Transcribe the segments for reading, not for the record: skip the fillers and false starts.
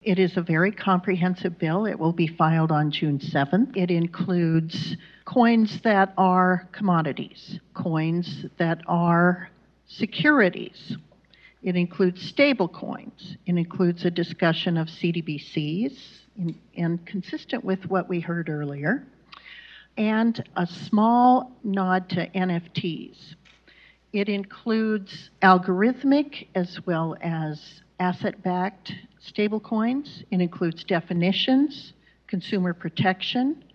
It is a very comprehensive bill. It will be filed on June 7th. It includes coins that are commodities, coins that are securities. It includes stable coins. It includes a discussion of CDBCs, and consistent with what we heard earlier, and a small nod to NFTs. It includes algorithmic as well as asset-backed stablecoins. It includes definitions, consumer protection,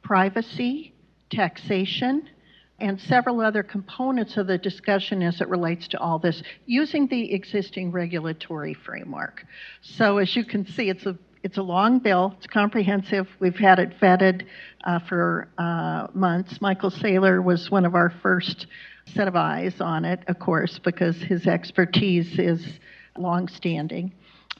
privacy, taxation, and several other components of the discussion as it relates to all this using the existing regulatory framework. So as you can see, it's a long bill. It's comprehensive. We've had it vetted for months. Michael Saylor was one of our first set of eyes on it, of course, because his expertise is longstanding.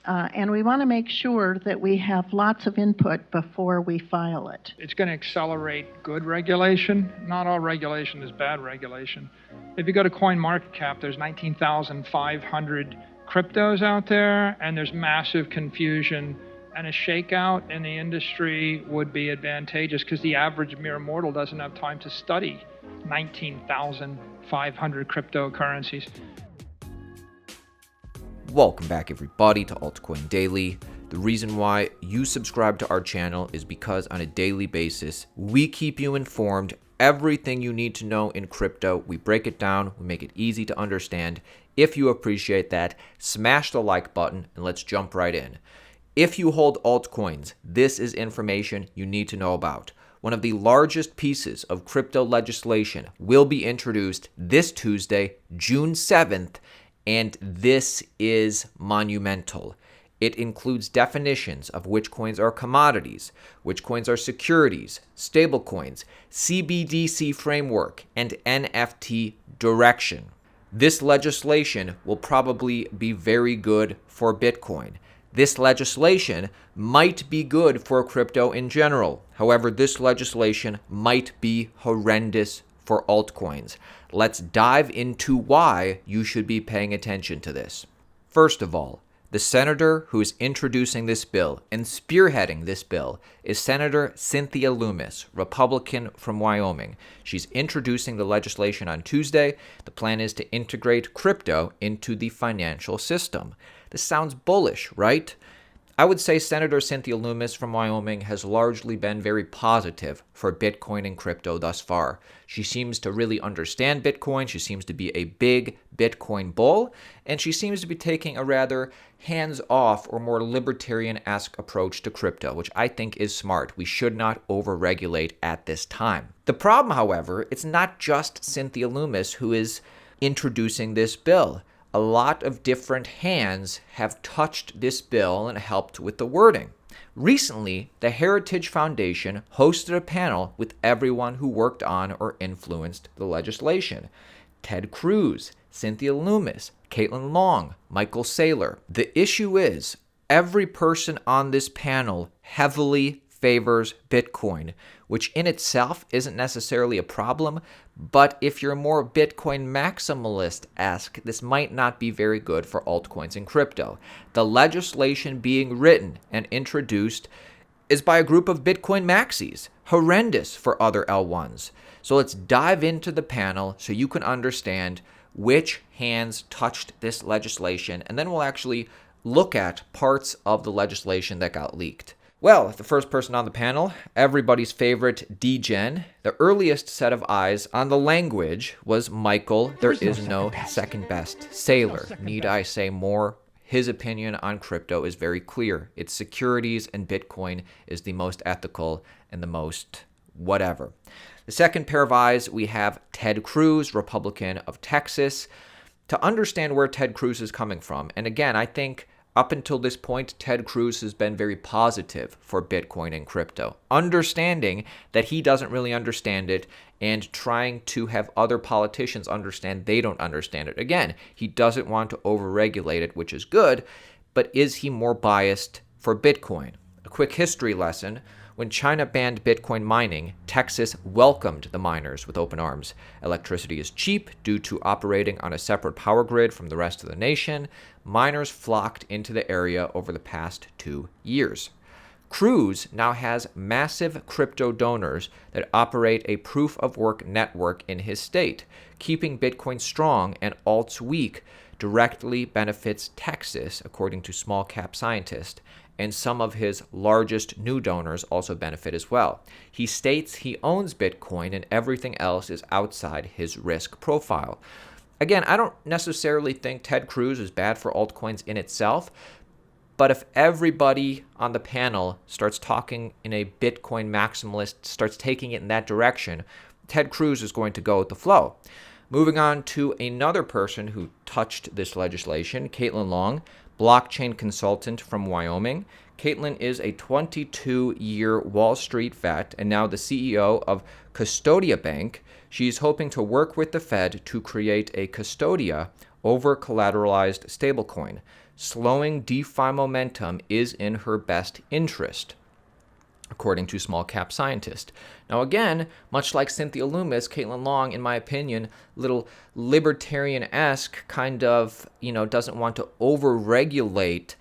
And we want to make sure that we have lots of input before we file it. It's going to accelerate good regulation. Not all regulation is bad regulation. If you go to CoinMarketCap, there's 19,500 cryptos out there, and there's massive confusion. And a shakeout in the industry would be advantageous because the average mere mortal doesn't have time to study 19,500 cryptocurrencies. Welcome back, everybody, to Altcoin Daily. The reason why you subscribe to our channel is because on a daily basis, we keep you informed. Everything you need to know in crypto, we break it down, we make it easy to understand. If you appreciate that, smash the like button and let's jump right in. If you hold altcoins, this is information you need to know about. One of the largest pieces of crypto legislation will be introduced this Tuesday, June 7th, and this is monumental. It includes definitions of which coins are commodities, which coins are securities, stablecoins, CBDC framework, and NFT direction. This legislation will probably be very good for Bitcoin. This legislation might be good for crypto in general. However, this legislation might be horrendous for altcoins. Let's dive into why you should be paying attention to this. First of all, the senator who is introducing this bill and spearheading this bill is Senator Cynthia Lummis, Republican from Wyoming. She's introducing the legislation on Tuesday. The plan is to integrate crypto into the financial system. This sounds bullish, right? I would say Senator Cynthia Lummis from Wyoming has largely been very positive for Bitcoin and crypto thus far. She seems to really understand Bitcoin. She seems to be a big Bitcoin bull, and she seems to be taking a rather hands-off or more libertarian-esque approach to crypto, which I think is smart. We should not over-regulate at this time. The problem, however, it's not just Cynthia Lummis who is introducing this bill. A lot of different hands have touched this bill and helped with the wording. Recently, the Heritage Foundation hosted a panel with everyone who worked on or influenced the legislation. Ted Cruz, Cynthia Lummis, Caitlin Long, Michael Saylor. The issue is, every person on this panel heavily favors Bitcoin, which in itself isn't necessarily a problem, but if you're more Bitcoin maximalist-esque, this might not be very good for altcoins and crypto. The legislation being written and introduced is by a group of Bitcoin maxis, horrendous for other L1s. So let's dive into the panel so you can understand which hands touched this legislation, and then we'll actually look at parts of the legislation that got leaked. Well, the first person on the panel, everybody's favorite DGen. The earliest set of eyes on the language was Michael, there is no second best, Saylor. Need I say more? His opinion on crypto is very clear. It's securities and Bitcoin is the most ethical and the most whatever. The second pair of eyes, we have Ted Cruz, Republican of Texas. To understand where Ted Cruz is coming from, and again, I think up until this point, Ted Cruz has been very positive for Bitcoin and crypto, understanding that he doesn't really understand it and trying to have other politicians understand they don't understand it. Again, he doesn't want to overregulate it, which is good, but is he more biased for Bitcoin? A quick history lesson. When China banned Bitcoin mining, Texas welcomed the miners with open arms. Electricity is cheap due to operating on a separate power grid from the rest of the nation. Miners flocked into the area over the past 2 years. Cruz now has massive crypto donors that operate a proof-of-work network in his state. Keeping Bitcoin strong and alts weak directly benefits Texas, according to small cap scientist, and some of his largest new donors also benefit as well. He states he owns Bitcoin and everything else is outside his risk profile. Again, I don't necessarily think Ted Cruz is bad for altcoins in itself, but if everybody on the panel starts talking in a Bitcoin maximalist, starts taking it in that direction, Ted Cruz is going to go with the flow. Moving on to another person who touched this legislation, Caitlin Long, blockchain consultant from Wyoming. Caitlin is a 22-year Wall Street vet and now the CEO of Custodia Bank. She's hoping to work with the Fed to create a Custodia over-collateralized stablecoin. Slowing DeFi momentum is in her best interest, according to small cap scientist. Now again, much like Cynthia Lummis, Caitlin Long, in my opinion, little libertarian-esque, kind of, doesn't want to over-regulate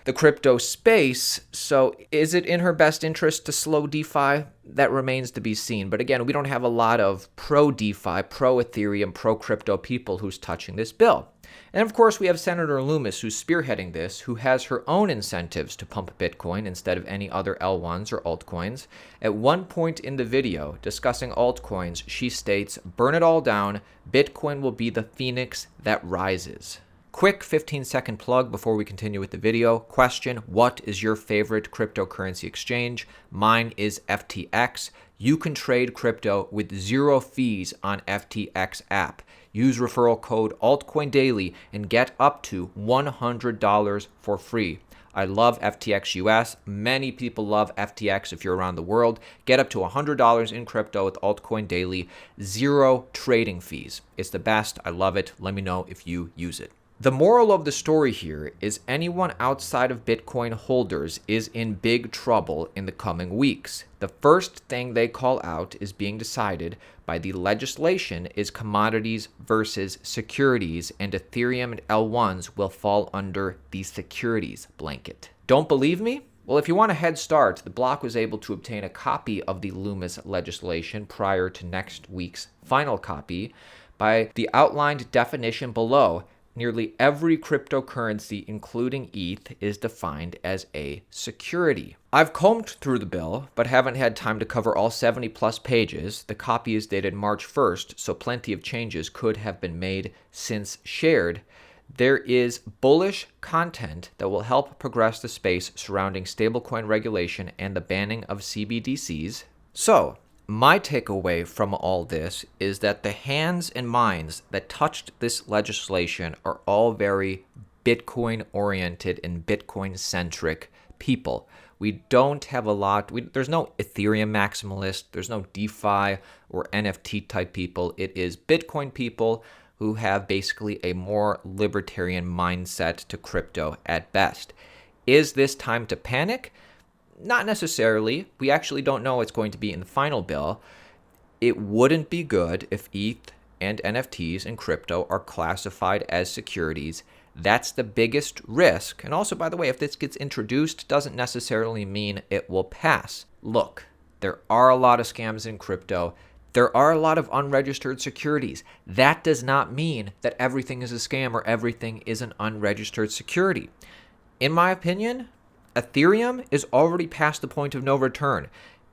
the crypto space. So is it in her best interest to slow DeFi? That remains to be seen. But again, we don't have a lot of pro-DeFi, pro-Ethereum, pro-crypto people who's touching this bill. And of course, we have Senator Lummis, who's spearheading this, who has her own incentives to pump Bitcoin instead of any other L1s or altcoins. At one point in the video discussing altcoins, she states, "Burn it all down. Bitcoin will be the phoenix that rises." Quick 15-second plug before we continue with the video. Question: what is your favorite cryptocurrency exchange? Mine is FTX. You can trade crypto with 0 fees on FTX app. Use referral code ALTCOINDAILY and get up to $100 for free. I love FTX US. Many people love FTX if you're around the world. Get up to $100 in crypto with Altcoin Daily. 0 trading fees. It's the best. I love it. Let me know if you use it. The moral of the story here is anyone outside of Bitcoin holders is in big trouble in the coming weeks. The first thing they call out is being decided by the legislation is commodities versus securities, and Ethereum and L1s will fall under the securities blanket. Don't believe me? Well, if you want a head start, the block was able to obtain a copy of the Lummis legislation prior to next week's final copy by the outlined definition below. Nearly every cryptocurrency, including ETH, is defined as a security. I've combed through the bill, but haven't had time to cover all 70 plus pages. The copy is dated March 1st, so plenty of changes could have been made since shared. There is bullish content that will help progress the space surrounding stablecoin regulation and the banning of CBDCs. So, my takeaway from all this is that the hands and minds that touched this legislation are all very Bitcoin-oriented and Bitcoin-centric people. We don't have a lot, there's no Ethereum maximalist, there's no DeFi or NFT type people. It is Bitcoin people who have basically a more libertarian mindset to crypto at best. Is this time to panic? Not necessarily. We actually don't know what's going to be in the final bill. It wouldn't be good if ETH and NFTs and crypto are classified as securities. That's the biggest risk. And also, by the way, if this gets introduced, doesn't necessarily mean it will pass. Look, there are a lot of scams in crypto. There are a lot of unregistered securities. That does not mean that everything is a scam or everything is an unregistered security. In my opinion, Ethereum is already past the point of no return.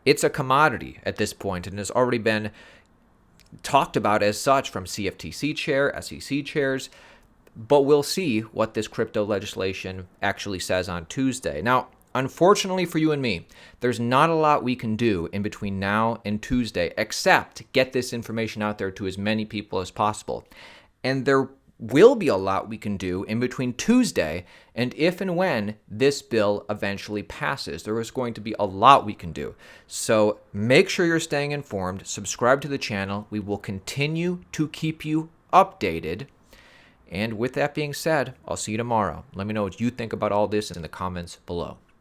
It's a commodity at this point and has already been talked about as such from CFTC chair, SEC chairs, but we'll see what this crypto legislation actually says on Tuesday. Now, unfortunately for you and me, there's not a lot we can do in between now and Tuesday except get this information out there to as many people as possible. And there will be a lot we can do in between Tuesday and if and when this bill eventually passes. There is going to be a lot we can do. So make sure you're staying informed. Subscribe to the channel. We will continue to keep you updated. And with that being said, I'll see you tomorrow. Let me know what you think about all this in the comments below.